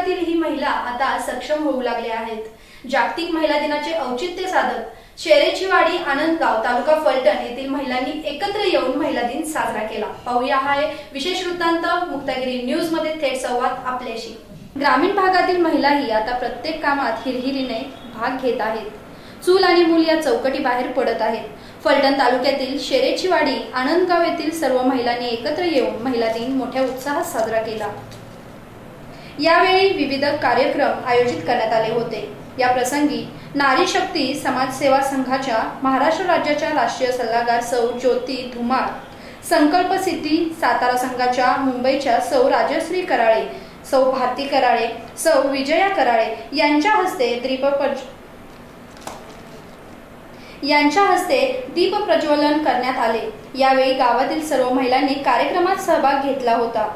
भागातील ही महिला आता सक्षम होऊ लागल्या आहेत। जागतिक महिला दिनाचे औचित्य साधत शेरेचीवाडी आनंदगाव तालुका फलटण येथील महिलांनी एकत्र येऊन महिला दिन साजरा केला। पाहूया हा विशेष वृत्तांत मुक्तागिरी न्यूज मध्ये थेट संवाद आपल्याशी। ग्रामीण भागातील महिलाही आता प्रत्येक कामात हिरहिरीने भाग घेत आहेत। चूल आणि मूल या चौकटी बाहेर पडत आहेत। फलटण तालुक्यातील शेरेचीवाडी आनंदगाव येथील सर्व महिलांनी एकत्र येऊन महिला दिन मोठ्या उत्साहात साजरा केला। यावेळी विविध कार्यक्रम आयोजित करण्यात आले होते। या प्रसंगी नारी शक्ती समाजसेवा संघाच्या महाराष्ट्र राज्याच्या राष्ट्रीय सल्लागार सौ ज्योती धुमाळ, संकल्प सिद्धी सातारा संघाच्या मुंबईच्या सौ राजश्री कराळे, सौ भारती कराळे, सौ विजया कराळे यांच्या हस्ते दीप प्रज्वलन करण्यात आले। यावेळी गावातील सर्व महिलांनी कार्यक्रमात सहभाग घेतला होता।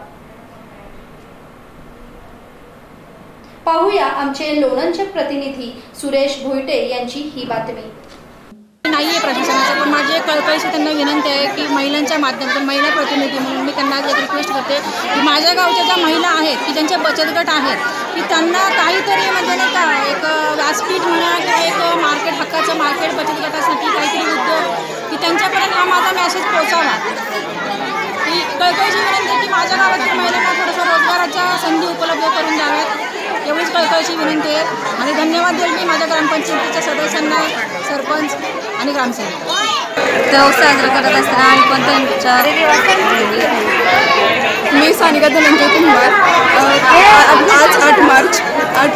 पाहूया आमचे लोणंदचे प्रतिनिधी सुरेश भोईटे यांची ही बातमी। नाहीये प्रशासनाचं, पण माझी एक कळकळीची त्यांना विनंती आहे की महिलांच्या माध्यमातून महिला प्रतिनिधी म्हणून मी त्यांना रिक्वेस्ट करते की माझ्या गावच्या ज्या महिला आहेत की ज्यांचे बचत गट आहेत की त्यांना काहीतरी म्हणजे नाही का एक व्यासपीठ म्हणा किंवा एक मार्केट हक्काचं मार्केट बचत गटासाठी काहीतरी उद्योग की त्यांच्यापर्यंत हा माझा मेसेज पोहोचावा। की कळकळीची विनंती की माझ्या गावातील महिलांना थोडंसं रोजगाराच्या संधी उपलब्ध करून द्याव्यात, एवढीच कळकळीची विनंती आहे। आणि धन्यवाद देईल मी माझ्या ग्रामपंचायतीच्या सदस्यांना, सरपंच आणि ग्रामसेवक। तो साजरा करत असताना आणि पण त्यांच्या मी सानिका धनंजय कुंभार। आज 8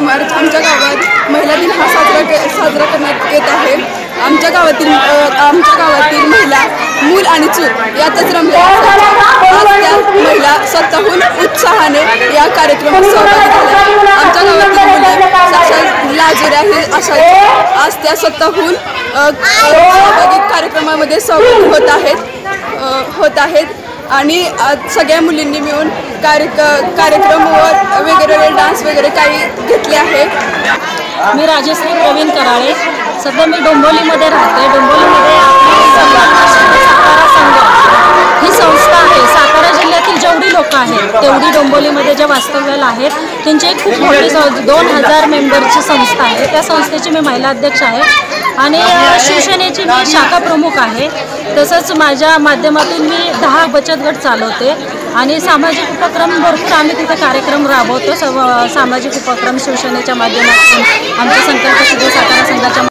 मार्च आमच्या गावात महिला दिन हा साजरा करण्यात येत आहे। आमच्या गावातील महिला मूल आणि चूल यातच रमल्या आज त्या महिला स्वतःहून उत्साहाने या कार्यक्रमात सहभागी झाल्या। आमच्या गावातील मुली साक्षात लाजुऱ्या हे अशा आज त्या स्वतःहून सहभागी कार्यक्रमामध्ये सहभागी होत आहेत आणि सगळ्या मुलींनी मिळून कार्यक्रमावर वेगवेगळे डान्स वगैरे काही घेतले आहे। मी राजश्री प्रवीण कराळे, सध्या मी डोंबिवलीमध्ये राहते। डोंबिवलीमध्ये सातारा संघ ही संस्था आहे। सातारा जिल्ह्यातील जेवढी लोक आहेत तेवढी डोंबिवलीमध्ये ज्या वास्तव्याला आहेत त्यांची एक खूप मोठी 2000 मेंबरची संस्था आहे। त्या संस्थेची मी महिला अध्यक्ष आहे आणि शिवसेनेची मी शाखा प्रमुख आहे। तसंच माझ्या माध्यमातून मी 10 बचत गट चालवते आणि सामाजिक उपक्रम भरपूर आम्ही तिथे कार्यक्रम राबवतो। सामाजिक उपक्रम शिवसेनेच्या माध्यमातून आमच्या संकल्प सिद्धी सातारा संघाच्या